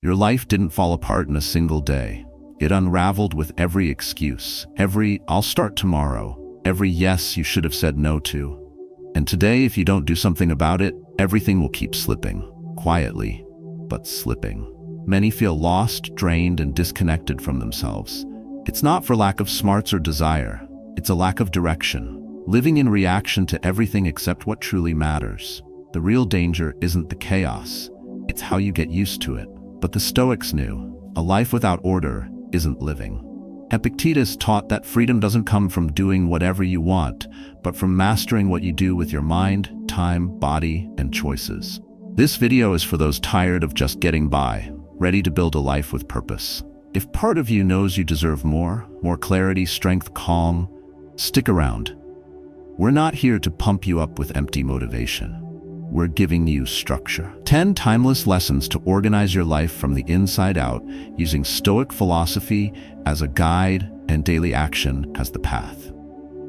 Your life didn't fall apart in a single day. It unraveled with every excuse, every "I'll start tomorrow," every "yes you should have said no to." And today, if you don't do something about it, everything will keep slipping, quietly, but slipping. Many feel lost, drained, and disconnected from themselves. It's not for lack of smarts or desire. It's a lack of direction, living in reaction to everything except what truly matters. The real danger isn't the chaos. It's how you get used to it. But the Stoics knew, a life without order isn't living. Epictetus taught that freedom doesn't come from doing whatever you want, but from mastering what you do with your mind, time, body, and choices. This video is for those tired of just getting by, ready to build a life with purpose. If part of you knows you deserve more clarity, strength, calm, stick around. We're not here to pump you up with empty motivation. We're giving you structure. 10 timeless lessons to organize your life from the inside out, using Stoic philosophy as a guide and daily action as the path.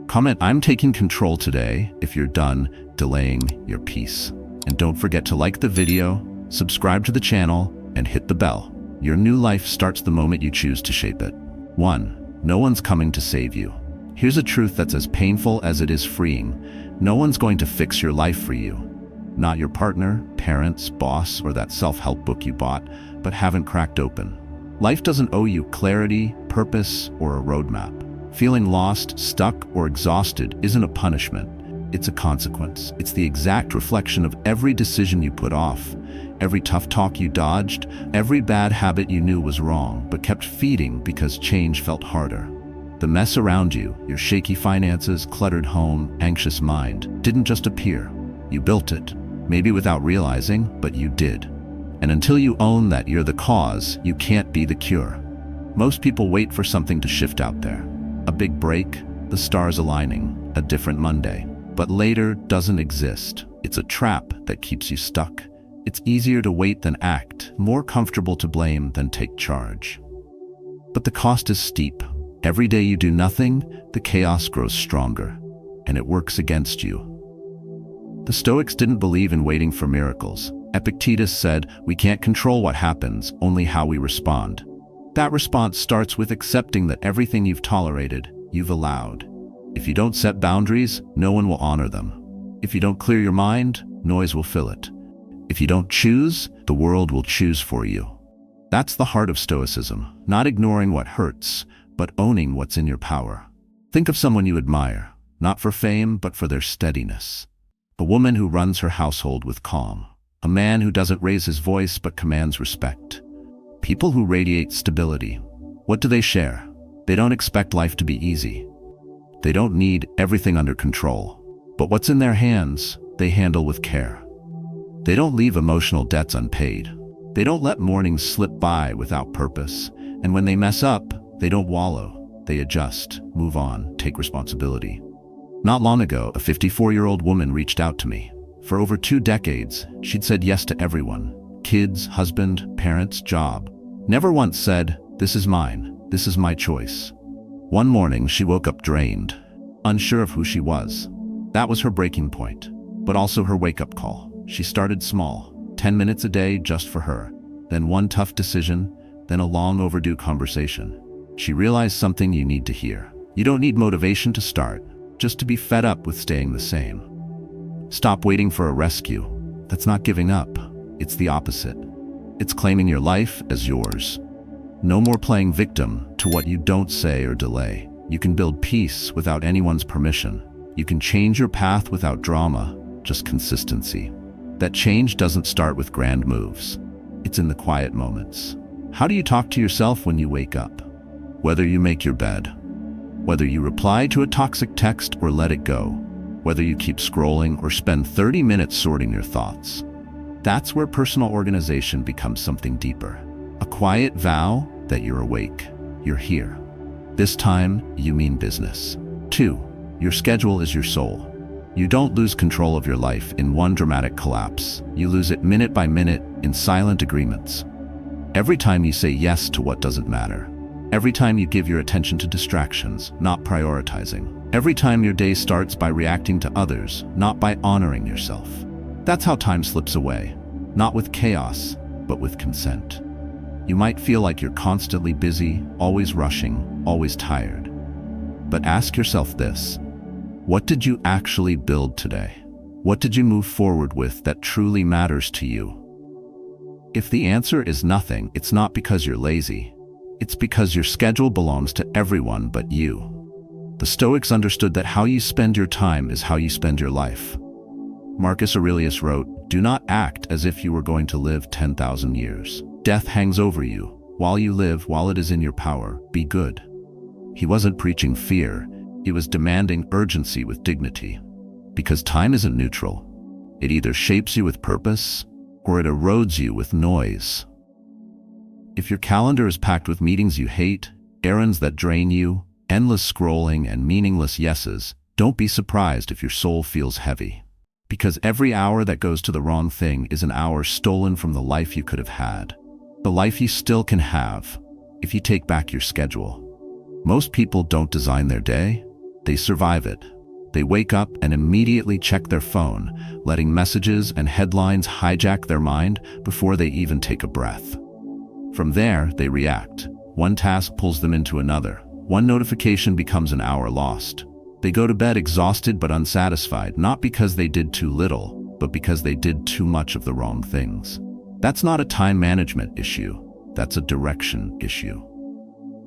Comment, "I'm taking control today," if you're done delaying your peace. And don't forget to like the video, subscribe to the channel, and hit the bell. Your new life starts the moment you choose to shape it. 1. No one's coming to save you. Here's a truth that's as painful as it is freeing. No one's going to fix your life for you. Not your partner, parents, boss, or that self-help book you bought, but haven't cracked open. Life doesn't owe you clarity, purpose, or a roadmap. Feeling lost, stuck, or exhausted isn't a punishment. It's a consequence. It's the exact reflection of every decision you put off, every tough talk you dodged, every bad habit you knew was wrong, but kept feeding because change felt harder. The mess around you, your shaky finances, cluttered home, anxious mind, didn't just appear. You built it. Maybe without realizing, but you did. And until you own that you're the cause, you can't be the cure. Most people wait for something to shift out there. A big break, the stars aligning, a different Monday. But later doesn't exist. It's a trap that keeps you stuck. It's easier to wait than act, more comfortable to blame than take charge. But the cost is steep. Every day you do nothing, the chaos grows stronger, and it works against you. The Stoics didn't believe in waiting for miracles. Epictetus said, "We can't control what happens, only how we respond." That response starts with accepting that everything you've tolerated, you've allowed. If you don't set boundaries, no one will honor them. If you don't clear your mind, noise will fill it. If you don't choose, the world will choose for you. That's the heart of Stoicism, not ignoring what hurts, but owning what's in your power. Think of someone you admire, not for fame, but for their steadiness. A woman who runs her household with calm. A man who doesn't raise his voice but commands respect. People who radiate stability. What do they share? They don't expect life to be easy. They don't need everything under control. But what's in their hands, they handle with care. They don't leave emotional debts unpaid. They don't let mornings slip by without purpose. And when they mess up, they don't wallow. They adjust, move on, take responsibility. Not long ago, a 54-year-old woman reached out to me. For over 2 decades, she'd said yes to everyone. Kids, husband, parents, job. Never once said, "This is mine, this is my choice." One morning, she woke up drained, unsure of who she was. That was her breaking point, but also her wake-up call. She started small, 10 minutes a day just for her. Then one tough decision, then a long overdue conversation. She realized something you need to hear. You don't need motivation to start, just to be fed up with staying the same. Stop waiting for a rescue. That's not giving up. It's the opposite. It's claiming your life as yours. No more playing victim to what you don't say or delay. You can build peace without anyone's permission. You can change your path without drama, just consistency. That change doesn't start with grand moves. It's in the quiet moments. How do you talk to yourself when you wake up? Whether you make your bed, whether you reply to a toxic text or let it go, whether you keep scrolling or spend 30 minutes sorting your thoughts. That's where personal organization becomes something deeper. A quiet vow that you're awake, you're here. This time, you mean business. 2. Your schedule is your soul. You don't lose control of your life in one dramatic collapse. You lose it minute by minute in silent agreements. Every time you say yes to what doesn't matter. Every time you give your attention to distractions, not prioritizing. Every time your day starts by reacting to others, not by honoring yourself. That's how time slips away. Not with chaos, but with consent. You might feel like you're constantly busy, always rushing, always tired. But ask yourself this: what did you actually build today? What did you move forward with that truly matters to you? If the answer is nothing, it's not because you're lazy. It's because your schedule belongs to everyone but you. The Stoics understood that how you spend your time is how you spend your life. Marcus Aurelius wrote, "Do not act as if you were going to live 10,000 years. Death hangs over you. While you live, while it is in your power, be good." He wasn't preaching fear. He was demanding urgency with dignity. Because time isn't neutral. It either shapes you with purpose or it erodes you with noise. If your calendar is packed with meetings you hate, errands that drain you, endless scrolling and meaningless yeses, don't be surprised if your soul feels heavy. Because every hour that goes to the wrong thing is an hour stolen from the life you could have had. The life you still can have, if you take back your schedule. Most people don't design their day, they survive it. They wake up and immediately check their phone, letting messages and headlines hijack their mind before they even take a breath. From there, they react. One task pulls them into another. One notification becomes an hour lost. They go to bed exhausted but unsatisfied, not because they did too little, but because they did too much of the wrong things. That's not a time management issue. That's a direction issue.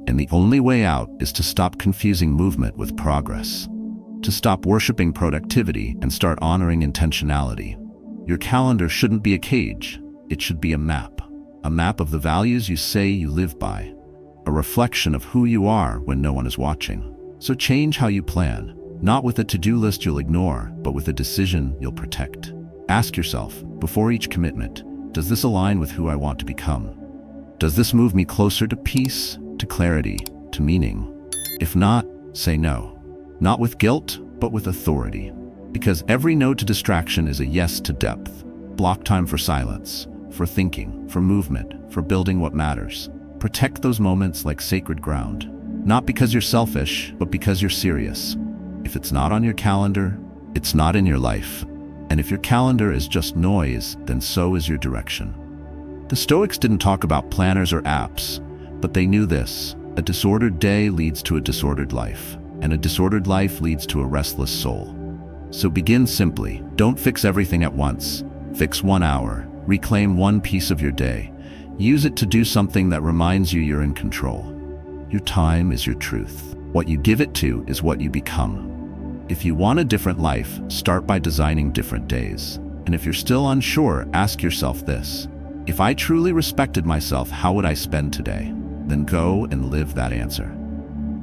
And the only way out is to stop confusing movement with progress. To stop worshiping productivity and start honoring intentionality. Your calendar shouldn't be a cage. It should be a map. A map of the values you say you live by. A reflection of who you are when no one is watching. So change how you plan, not with a to-do list you'll ignore, but with a decision you'll protect. Ask yourself, before each commitment, does this align with who I want to become? Does this move me closer to peace, to clarity, to meaning? If not, say no. Not with guilt, but with authority. Because every no to distraction is a yes to depth. Block time for silence, for thinking, for movement, for building what matters. Protect those moments like sacred ground. Not because you're selfish, but because you're serious. If it's not on your calendar, it's not in your life. And if your calendar is just noise, then so is your direction. The Stoics didn't talk about planners or apps, but they knew this: a disordered day leads to a disordered life, and a disordered life leads to a restless soul. So begin simply. Don't fix everything at once. Fix 1 hour. Reclaim one piece of your day. Use it to do something that reminds you you're in control. Your time is your truth. What you give it to is what you become. If you want a different life, start by designing different days. And if you're still unsure, ask yourself this: if I truly respected myself, how would I spend today? Then go and live that answer.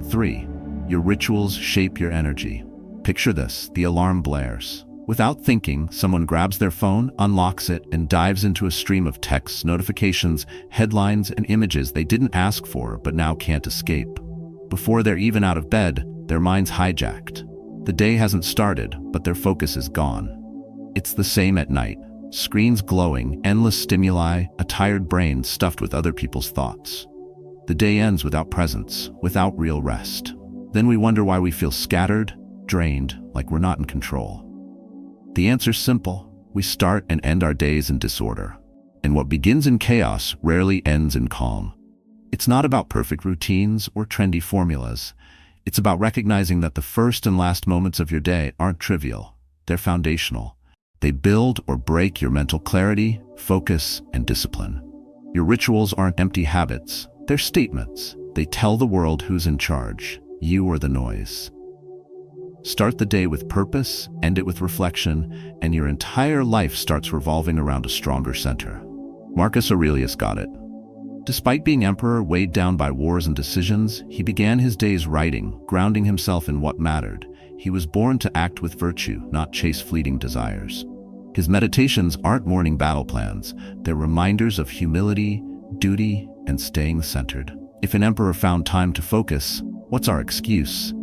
3. Your rituals shape your energy. Picture this: the alarm blares. Without thinking, someone grabs their phone, unlocks it, and dives into a stream of texts, notifications, headlines, and images they didn't ask for but now can't escape. Before they're even out of bed, their mind's hijacked. The day hasn't started, but their focus is gone. It's the same at night. Screens glowing, endless stimuli, a tired brain stuffed with other people's thoughts. The day ends without presence, without real rest. Then we wonder why we feel scattered, drained, like we're not in control. The answer's simple: we start and end our days in disorder. And what begins in chaos rarely ends in calm. It's not about perfect routines or trendy formulas. It's about recognizing that the first and last moments of your day aren't trivial. They're foundational. They build or break your mental clarity, focus, and discipline. Your rituals aren't empty habits. They're statements. They tell the world who's in charge, you or the noise. Start the day with purpose, end it with reflection, and your entire life starts revolving around a stronger center. Marcus Aurelius got it. Despite being emperor weighed down by wars and decisions, he began his days writing, grounding himself in what mattered. He was born to act with virtue, not chase fleeting desires. His meditations aren't morning battle plans. They're reminders of humility, duty, and staying centered. If an emperor found time to focus, what's our excuse?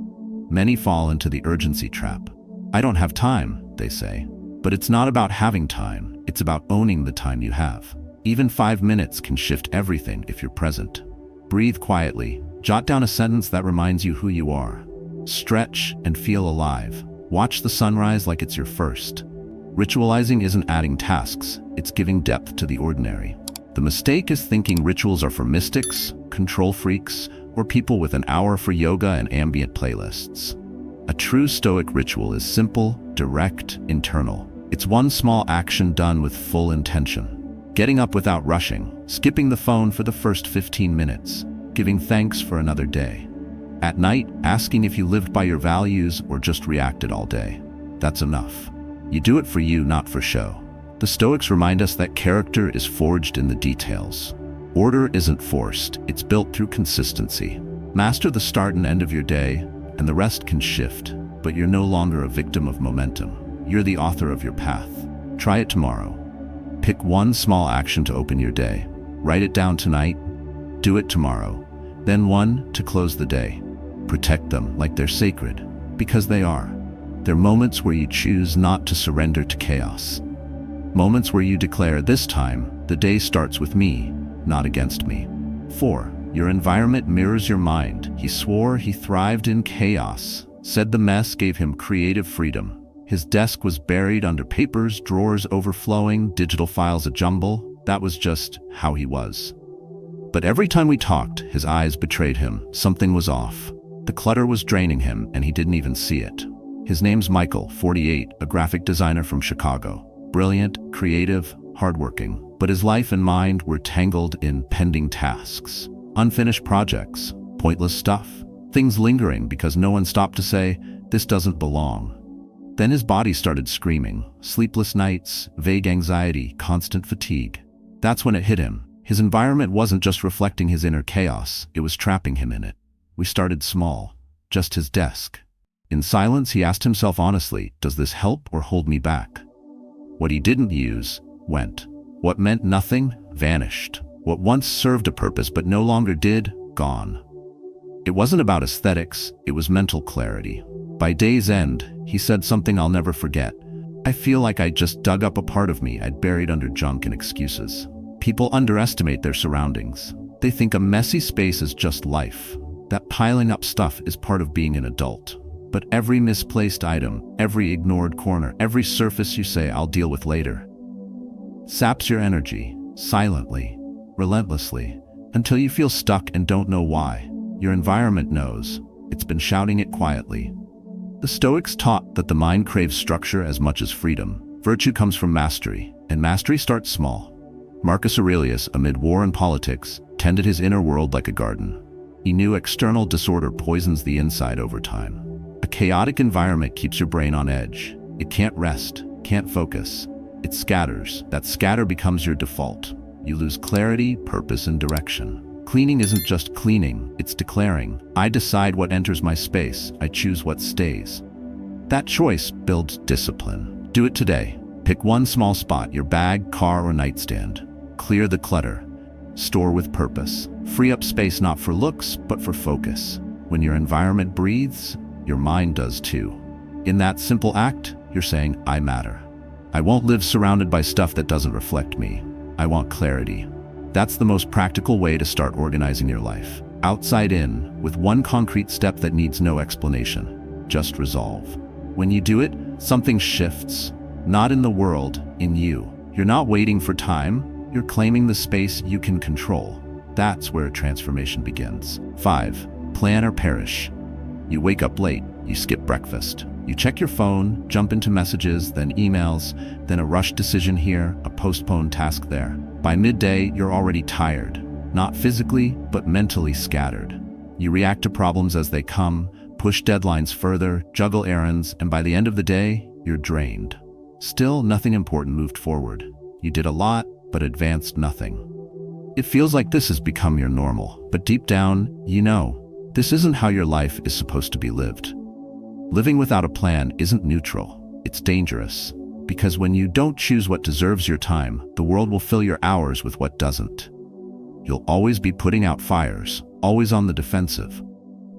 Many fall into the urgency trap. I don't have time, they say. But it's not about having time. It's about owning the time you have. Even 5 minutes can shift everything if you're present. Breathe quietly. Jot down a sentence that reminds you who you are. Stretch and feel alive. Watch the sunrise like it's your first. Ritualizing isn't adding tasks. It's giving depth to the ordinary. The mistake is thinking rituals are for mystics, control freaks, or people with an hour for yoga and ambient playlists. A true Stoic ritual is simple, direct, internal. It's one small action done with full intention. Getting up without rushing, skipping the phone for the first 15 minutes, giving thanks for another day. At night, asking if you lived by your values or just reacted all day. That's enough. You do it for you, not for show. The Stoics remind us that character is forged in the details. Order isn't forced, it's built through consistency. Master the start and end of your day, and the rest can shift, but you're no longer a victim of momentum. You're the author of your path. Try it tomorrow. Pick one small action to open your day. Write it down tonight. Do it tomorrow. Then one to close the day. Protect them like they're sacred, because they are. They're moments where you choose not to surrender to chaos. Moments where you declare, this time, the day starts with me, not against me. 4. Your environment mirrors your mind. He swore he thrived in chaos, said the mess gave him creative freedom. His desk was buried under papers, drawers overflowing, digital files a jumble. That was just how he was. But every time we talked, his eyes betrayed him. Something was off. The clutter was draining him, and he didn't even see it. His name's Michael, 48, a graphic designer from Chicago. Brilliant, creative, hardworking. But his life and mind were tangled in pending tasks, unfinished projects, pointless stuff, things lingering because no one stopped to say, this doesn't belong. Then his body started screaming. Sleepless nights, vague anxiety, constant fatigue. That's when it hit him. His environment wasn't just reflecting his inner chaos, it was trapping him in it. We started small, just his desk. In silence, he asked himself honestly, does this help or hold me back? What he didn't use, went. What meant nothing, vanished. What once served a purpose but no longer did, gone. It wasn't about aesthetics, it was mental clarity. By day's end, he said something I'll never forget. I feel like I just dug up a part of me I'd buried under junk and excuses. People underestimate their surroundings. They think a messy space is just life. That piling up stuff is part of being an adult. But every misplaced item, every ignored corner, every surface you say I'll deal with later, saps your energy, silently, relentlessly, until you feel stuck and don't know why. Your environment knows. It's been shouting it quietly. The Stoics taught that the mind craves structure as much as freedom. Virtue comes from mastery, and mastery starts small. Marcus Aurelius, amid war and politics, tended his inner world like a garden. He knew external disorder poisons the inside over time. A chaotic environment keeps your brain on edge. It can't rest, can't focus. It scatters. That scatter becomes your default. You lose clarity, purpose, and direction. Cleaning isn't just cleaning, it's declaring, I decide what enters my space, I choose what stays. That choice builds discipline. Do it today. Pick one small spot, your bag, car, or nightstand. Clear the clutter. Store with purpose. Free up space not for looks, but for focus. When your environment breathes, your mind does too. In that simple act, you're saying, I matter. I won't live surrounded by stuff that doesn't reflect me. I want clarity. That's the most practical way to start organizing your life. Outside in, with one concrete step that needs no explanation. Just resolve. When you do it, something shifts. Not in the world, in you. You're not waiting for time, you're claiming the space you can control. That's where transformation begins. 5. Plan or perish. You wake up late, you skip breakfast. You check your phone, jump into messages, then emails, then a rushed decision here, a postponed task there. By midday, you're already tired. Not physically, but mentally scattered. You react to problems as they come, push deadlines further, juggle errands, and by the end of the day, you're drained. Still, nothing important moved forward. You did a lot, but advanced nothing. It feels like this has become your normal, but deep down, you know, this isn't how your life is supposed to be lived. Living without a plan isn't neutral, it's dangerous. Because when you don't choose what deserves your time, the world will fill your hours with what doesn't. You'll always be putting out fires, always on the defensive.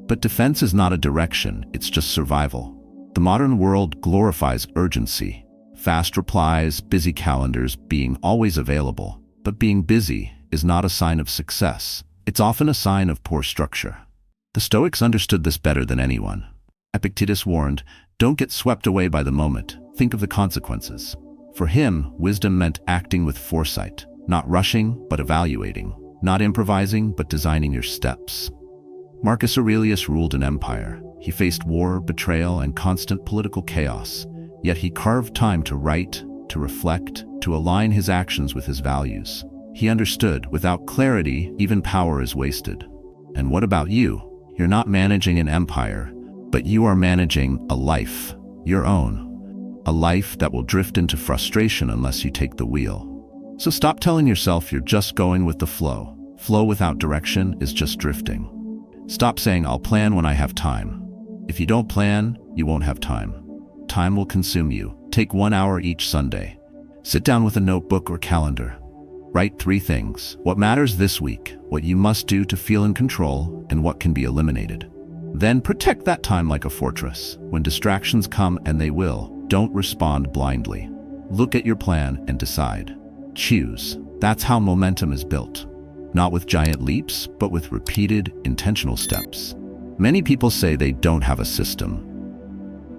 But defense is not a direction, it's just survival. The modern world glorifies urgency. Fast replies, busy calendars, being always available. But being busy is not a sign of success. It's often a sign of poor structure. The Stoics understood this better than anyone. Epictetus warned, don't get swept away by the moment. Think of the consequences. For him, wisdom meant acting with foresight. Not rushing, but evaluating. Not improvising, but designing your steps. Marcus Aurelius ruled an empire. He faced war, betrayal, and constant political chaos. Yet he carved time to write, to reflect, to align his actions with his values. He understood, without clarity, even power is wasted. And what about you? You're not managing an empire, but you are managing a life, your own. A life that will drift into frustration unless you take the wheel. So stop telling yourself you're just going with the flow. Flow without direction is just drifting. Stop saying, I'll plan when I have time. If you don't plan, you won't have time. Time will consume you. Take 1 hour each Sunday. Sit down with a notebook or calendar. Write 3 things. What matters this week, what you must do to feel in control, and what can be eliminated. Then protect that time like a fortress. When distractions come, and they will, don't respond blindly. Look at your plan and decide. Choose. That's how momentum is built. Not with giant leaps, but with repeated, intentional steps. Many people say they don't have a system.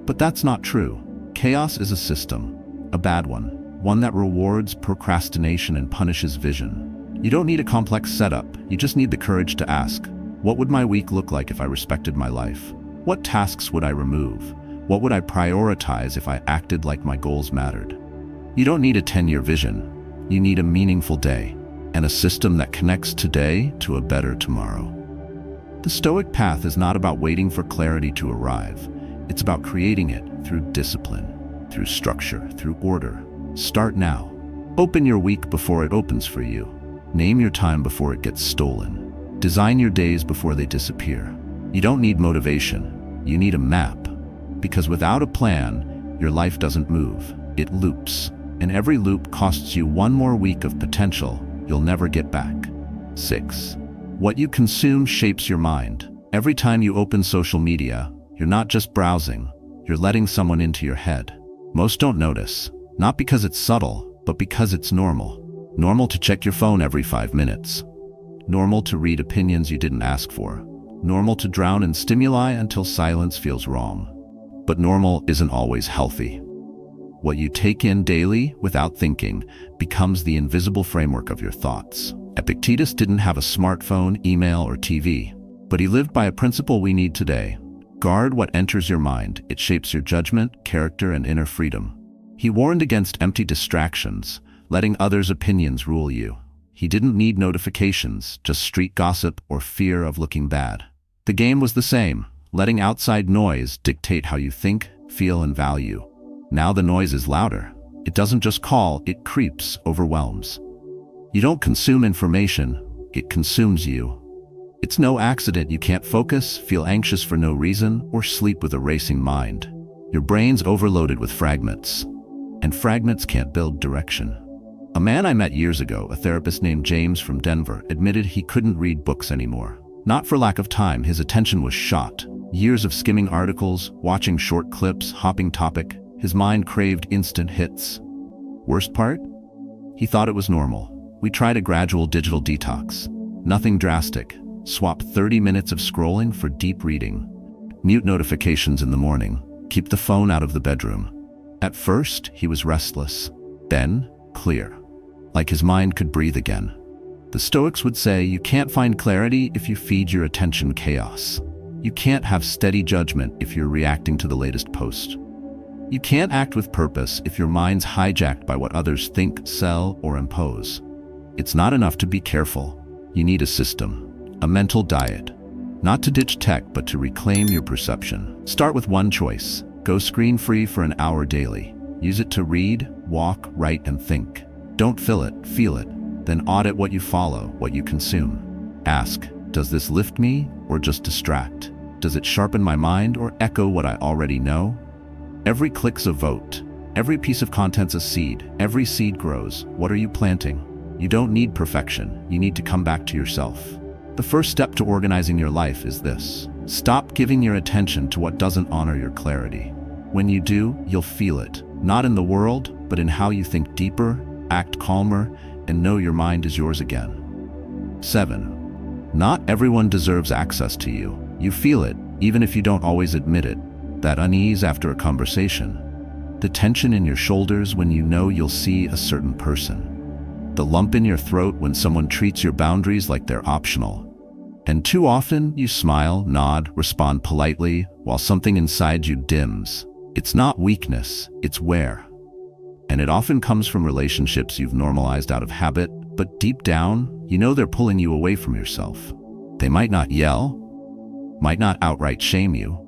But that's not true. Chaos is a system, a bad one that rewards procrastination and punishes vision. You don't need a complex setup, you just need the courage to ask, what would my week look like if I respected my life? What tasks would I remove? What would I prioritize if I acted like my goals mattered? You don't need a 10-year vision, you need a meaningful day, and a system that connects today to a better tomorrow. The Stoic path is not about waiting for clarity to arrive. It's about creating it through discipline, through structure, through order. Start now. Open your week before it opens for you. Name your time before it gets stolen. Design your days before they disappear. You don't need motivation. You need a map. Because without a plan, your life doesn't move. It loops. And every loop costs you 1 more week of potential you'll never get back. 6. What you consume shapes your mind. Every time you open social media, you're not just browsing, you're letting someone into your head. Most don't notice, not because it's subtle, but because it's normal. Normal to check your phone every 5 minutes. Normal to read opinions you didn't ask for. Normal to drown in stimuli until silence feels wrong. But normal isn't always healthy. What you take in daily without thinking becomes the invisible framework of your thoughts. Epictetus didn't have a smartphone, email, or TV, but he lived by a principle we need today. Guard what enters your mind. It shapes your judgment, character, and inner freedom. He warned against empty distractions, letting others' opinions rule you. He didn't need notifications, just street gossip or fear of looking bad. The game was the same, letting outside noise dictate how you think, feel, and value. Now the noise is louder. It doesn't just call, it creeps, overwhelms. You don't consume information, it consumes you. It's no accident you can't focus, feel anxious for no reason, or sleep with a racing mind. Your brain's overloaded with fragments, and fragments can't build direction. A man I met years ago, a therapist named James from Denver, admitted he couldn't read books anymore. Not for lack of time, his attention was shot. Years of skimming articles, watching short clips, hopping topic. His mind craved instant hits. Worst part? He thought it was normal. We tried a gradual digital detox. Nothing drastic. Swap 30 minutes of scrolling for deep reading. Mute notifications in the morning. Keep the phone out of the bedroom. At first, he was restless. Then, clear. Like his mind could breathe again. The Stoics would say you can't find clarity if you feed your attention chaos. You can't have steady judgment if you're reacting to the latest post. You can't act with purpose if your mind's hijacked by what others think, sell, or impose. It's not enough to be careful. You need a system, a mental diet. Not to ditch tech, but to reclaim your perception. Start with one choice. Go screen-free for an hour daily. Use it to read, walk, write, and think. Don't fill it, feel it. Then audit what you follow, what you consume. Ask, does this lift me or just distract? Does it sharpen my mind or echo what I already know? Every click's a vote. Every piece of content's a seed. Every seed grows. What are you planting? You don't need perfection. You need to come back to yourself. The first step to organizing your life is this. Stop giving your attention to what doesn't honor your clarity. When you do, you'll feel it. Not in the world, but in how you think deeper, act calmer, and know your mind is yours again. 7. Not everyone deserves access to you. You feel it, even if you don't always admit it. That unease after a conversation. The tension in your shoulders when you know you'll see a certain person. the lump in your throat when someone treats your boundaries like they're optional. And too often, you smile, nod, respond politely, while something inside you dims. It's not weakness, it's wear. And it often comes from relationships you've normalized out of habit, but deep down, you know they're pulling you away from yourself. They might not yell, might not outright shame you,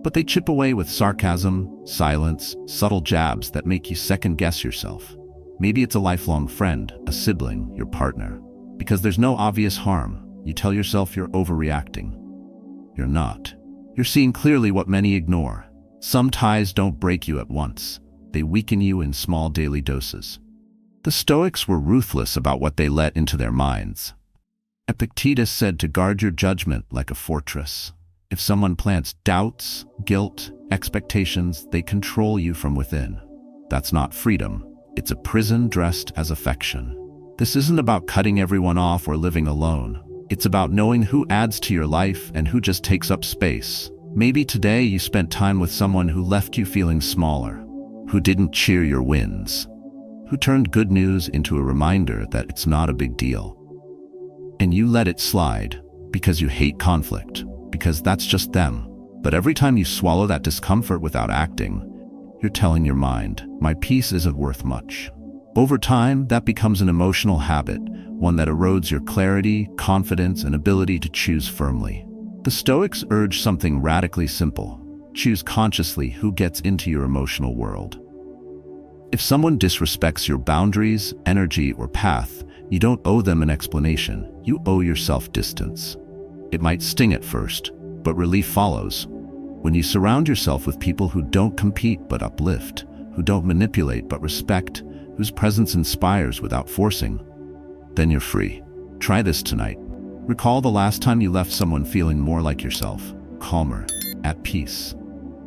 but they chip away with sarcasm, silence, subtle jabs that make you second-guess yourself. Maybe it's a lifelong friend, a sibling, your partner. Because there's no obvious harm, you tell yourself you're overreacting. You're not. You're seeing clearly what many ignore. Some ties don't break you at once. They weaken you in small daily doses. The Stoics were ruthless about what they let into their minds. Epictetus said to guard your judgment like a fortress. If someone plants doubts, guilt, expectations, they control you from within. That's not freedom. It's a prison dressed as affection. This isn't about cutting everyone off or living alone. It's about knowing who adds to your life and who just takes up space. Maybe today you spent time with someone who left you feeling smaller, who didn't cheer your wins, who turned good news into a reminder that it's not a big deal. And you let it slide because you hate conflict, because that's just them. But every time you swallow that discomfort without acting, you're telling your mind, my peace isn't worth much. Over time, that becomes an emotional habit, one that erodes your clarity, confidence, and ability to choose firmly. The Stoics urge something radically simple. Choose consciously who gets into your emotional world. If someone disrespects your boundaries, energy, or path, you don't owe them an explanation. You owe yourself distance. It might sting at first, but relief follows. When you surround yourself with people who don't compete but uplift, who don't manipulate but respect, whose presence inspires without forcing, then you're free. Try this tonight. Recall the last time you left someone feeling more like yourself, calmer, at peace.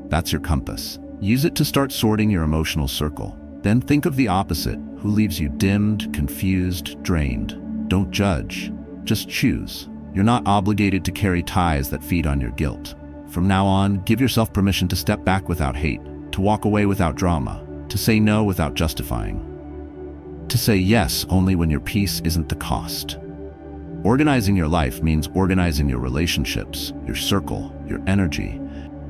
That's your compass. Use it to start sorting your emotional circle. Then think of the opposite, who leaves you dimmed, confused, drained. Don't judge, just choose. You're not obligated to carry ties that feed on your guilt. From now on, give yourself permission to step back without hate, to walk away without drama, to say no without justifying, to say yes only when your peace isn't the cost. Organizing your life means organizing your relationships, your circle, your energy,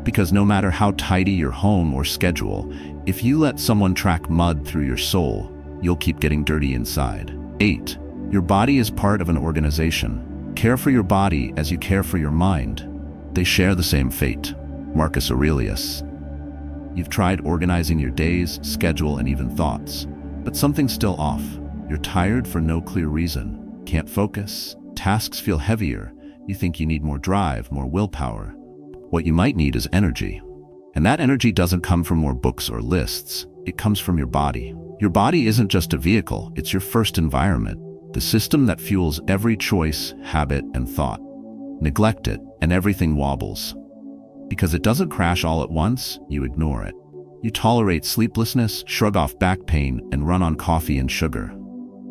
because no matter how tidy your home or schedule, if you let someone track mud through your soul, you'll keep getting dirty inside. 8. Your body is part of an organization. Care for your body as you care for your mind. They share the same fate. Marcus Aurelius. You've tried organizing your days, schedule, and even thoughts, but something's still off. You're tired for no clear reason. Can't focus. Tasks feel heavier. You think you need more drive, more willpower. What you might need is energy. And that energy doesn't come from more books or lists. It comes from your body. Your body isn't just a vehicle, it's your first environment, the system that fuels every choice, habit, and thought. Neglect it, and everything wobbles. Because it doesn't crash all at once, you ignore it. You tolerate sleeplessness, shrug off back pain, and run on coffee and sugar.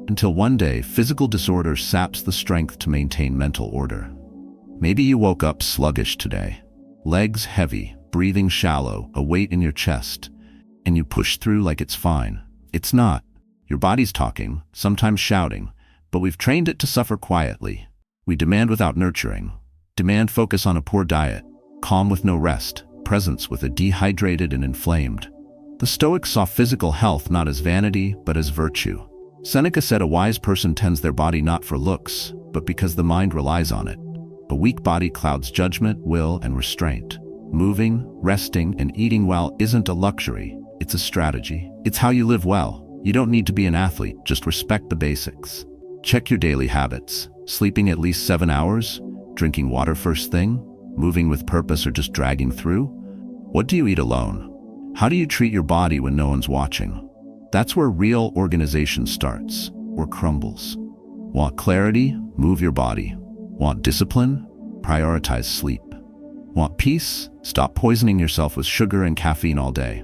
Until one day, physical disorder saps the strength to maintain mental order. Maybe you woke up sluggish today. Legs heavy, breathing shallow, a weight in your chest, and you push through like it's fine. It's not. Your body's talking, sometimes shouting, but we've trained it to suffer quietly. We demand without nurturing. Demand focus on a poor diet, calm with no rest, presence with a dehydrated and inflamed. The Stoics saw physical health not as vanity, but as virtue. Seneca said a wise person tends their body not for looks, but because the mind relies on it. A weak body clouds judgment, will, and restraint. Moving, resting, and eating well isn't a luxury, it's a strategy. It's how you live well. You don't need to be an athlete, just respect the basics. Check your daily habits. Sleeping at least 7 hours? Drinking water first thing? Moving with purpose or just dragging through? What do you eat alone? How do you treat your body when no one's watching? That's where real organization starts, or crumbles. Want clarity? Move your body. Want discipline? Prioritize sleep. Want peace? Stop poisoning yourself with sugar and caffeine all day.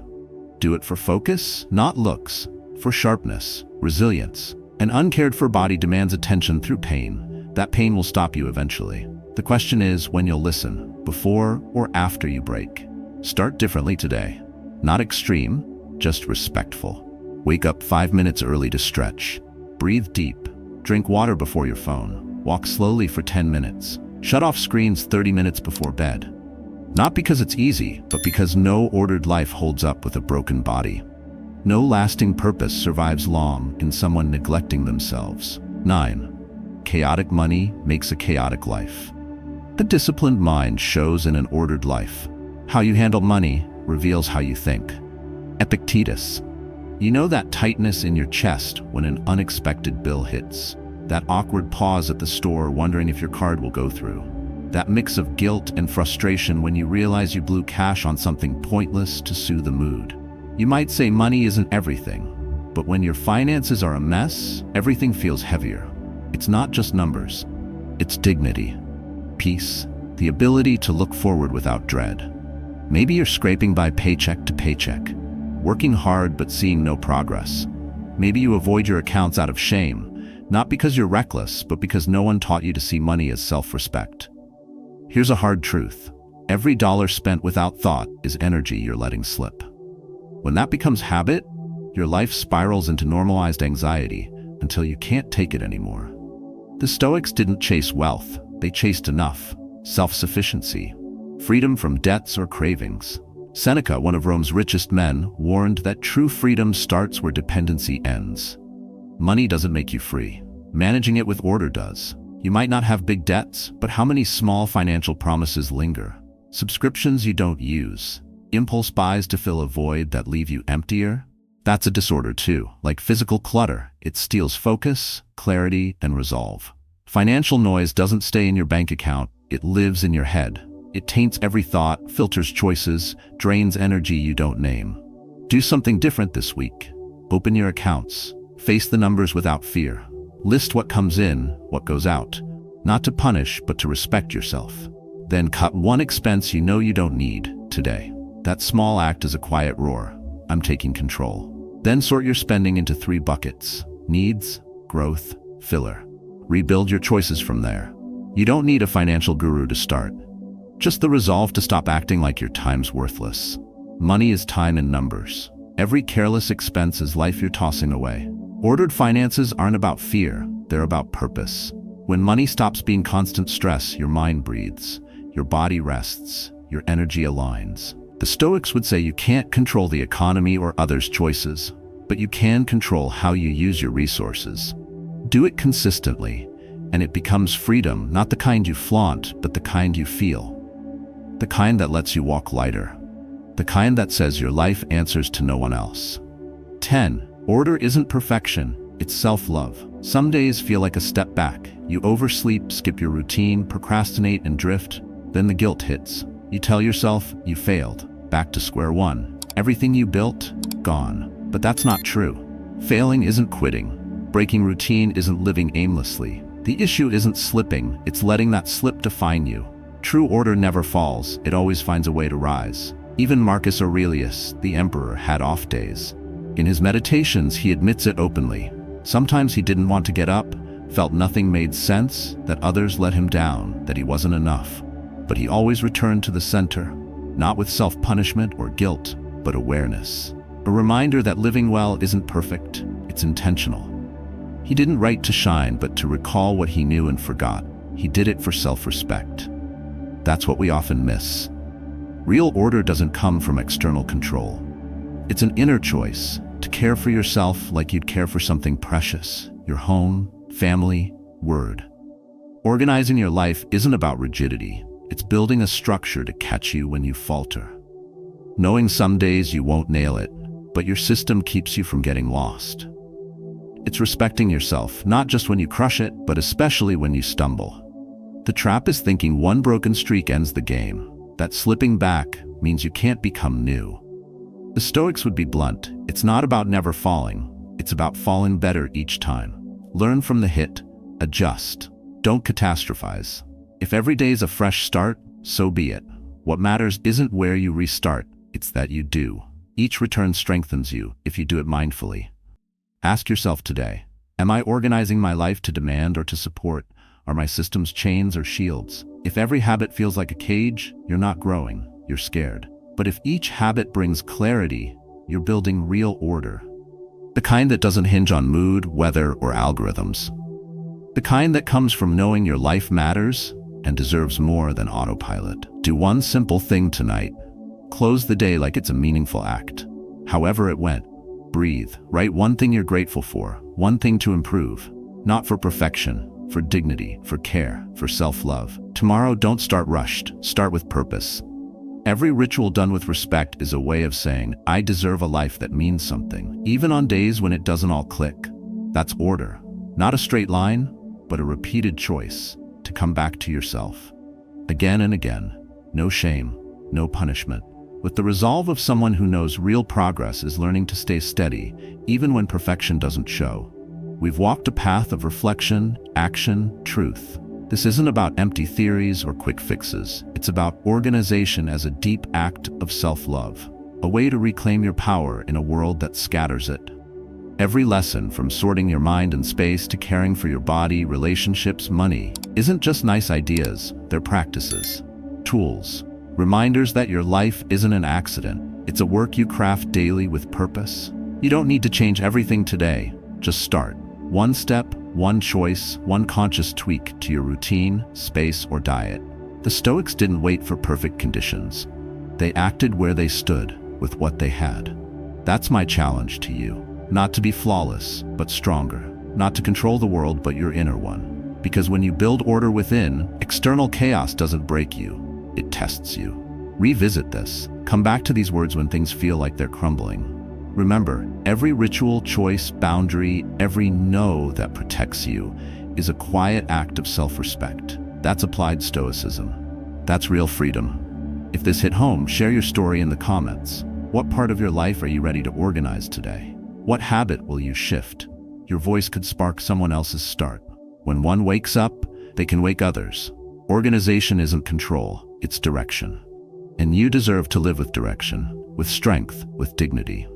Do it for focus, not looks, for sharpness, resilience. An uncared for body demands attention through pain. That pain will stop you eventually. The question is when you'll listen, before or after you break. Start differently today. Not extreme, just respectful. Wake up 5 minutes early to stretch. Breathe deep. Drink water before your phone. Walk slowly for 10 minutes. Shut off screens 30 minutes before bed. Not because it's easy, but because no ordered life holds up with a broken body. No lasting purpose survives long in someone neglecting themselves. 9. Chaotic money makes a chaotic life. A disciplined mind shows in an ordered life. How you handle money reveals how you think. Epictetus. You know that tightness in your chest when an unexpected bill hits. That awkward pause at the store wondering if your card will go through. That mix of guilt and frustration when you realize you blew cash on something pointless to soothe the mood. You might say money isn't everything, but when your finances are a mess, everything feels heavier. It's not just numbers, it's dignity, peace, the ability to look forward without dread. Maybe you're scraping by paycheck to paycheck, working hard but seeing no progress. Maybe you avoid your accounts out of shame, not because you're reckless, but because no one taught you to see money as self-respect. Here's a hard truth. Every dollar spent without thought is energy you're letting slip. When that becomes habit, your life spirals into normalized anxiety until you can't take it anymore. The Stoics didn't chase wealth, they chased enough, self-sufficiency, freedom from debts or cravings. Seneca, one of Rome's richest men, warned that true freedom starts where dependency ends. Money doesn't make you free. Managing it with order does. You might not have big debts, but how many small financial promises linger? Subscriptions you don't use. Impulse buys to fill a void that leave you emptier? That's a disorder too. Like physical clutter, it steals focus, clarity, and resolve. Financial noise doesn't stay in your bank account, it lives in your head. It taints every thought, filters choices, drains energy you don't name. Do something different this week. Open your accounts. Face the numbers without fear. List what comes in, what goes out. Not to punish, but to respect yourself. Then cut one expense you know you don't need today. That small act is a quiet roar. I'm taking control. Then sort your spending into 3 buckets: needs, growth, filler. Rebuild your choices from there. You don't need a financial guru to start. Just the resolve to stop acting like your time's worthless. Money is time in numbers. Every careless expense is life you're tossing away. Ordered finances aren't about fear, they're about purpose. When money stops being constant stress, your mind breathes, your body rests, your energy aligns. The Stoics would say you can't control the economy or others' choices, but you can control how you use your resources. Do it consistently, and it becomes freedom, not the kind you flaunt, but the kind you feel. The kind that lets you walk lighter. The kind that says your life answers to no one else. 10. Order isn't perfection, it's self-love. Some days feel like a step back. You oversleep, skip your routine, procrastinate, and drift. Then the guilt hits. You tell yourself you failed. Back to square one. Everything you built, gone. But that's not true. Failing isn't quitting. Breaking routine isn't living aimlessly. The issue isn't slipping, it's letting that slip define you. True order never falls, it always finds a way to rise. Even Marcus Aurelius, the emperor, had off days. In his meditations, he admits it openly. Sometimes he didn't want to get up, felt nothing made sense, that others let him down, that he wasn't enough. But he always returned to the center, not with self-punishment or guilt, but awareness. A reminder that living well isn't perfect, it's intentional. He didn't write to shine, but to recall what he knew and forgot. He did it for self-respect. That's what we often miss. Real order doesn't come from external control. It's an inner choice, to care for yourself like you'd care for something precious, your home, family, word. Organizing your life isn't about rigidity. It's building a structure to catch you when you falter. Knowing some days you won't nail it, but your system keeps you from getting lost. It's respecting yourself, not just when you crush it, but especially when you stumble. The trap is thinking one broken streak ends the game. That slipping back means you can't become new. The Stoics would be blunt. It's not about never falling. It's about falling better each time. Learn from the hit. Adjust. Don't catastrophize. If every day is a fresh start, so be it. What matters isn't where you restart, it's that you do. Each return strengthens you if you do it mindfully. Ask yourself today, am I organizing my life to demand or to support? Are my systems chains or shields? If every habit feels like a cage, you're not growing, you're scared. But if each habit brings clarity, you're building real order. The kind that doesn't hinge on mood, weather, or algorithms. The kind that comes from knowing your life matters and deserves more than autopilot. Do one simple thing tonight. Close the day like it's a meaningful act. However it went, breathe. Write one thing you're grateful for, one thing to improve. Not for perfection, for dignity, for care, for self-love. Tomorrow, don't start rushed. Start with purpose. Every ritual done with respect is a way of saying, I deserve a life that means something, even on days when it doesn't all click. That's order. Not a straight line, but a repeated choice to come back to yourself. Again and again. No shame, no punishment. With the resolve of someone who knows real progress is learning to stay steady, even when perfection doesn't show. We've walked a path of reflection, action, truth. This isn't about empty theories or quick fixes. It's about organization as a deep act of self-love, a way to reclaim your power in a world that scatters it. Every lesson, from sorting your mind and space to caring for your body, relationships, money, isn't just nice ideas, they're practices, tools, reminders that your life isn't an accident. It's a work you craft daily with purpose. You don't need to change everything today, just start. One step, one choice, one conscious tweak to your routine, space, or diet. The Stoics didn't wait for perfect conditions. They acted where they stood, with what they had. That's my challenge to you. Not to be flawless, but stronger. Not to control the world, but your inner one. Because when you build order within, external chaos doesn't break you, it tests you. Revisit this. Come back to these words when things feel like they're crumbling. Remember, every ritual, choice, boundary, every no that protects you is a quiet act of self-respect. That's applied stoicism. That's real freedom. If this hit home, share your story in the comments. What part of your life are you ready to organize today? What habit will you shift? Your voice could spark someone else's start. When one wakes up, they can wake others. Organization isn't control, it's direction. And you deserve to live with direction, with strength, with dignity.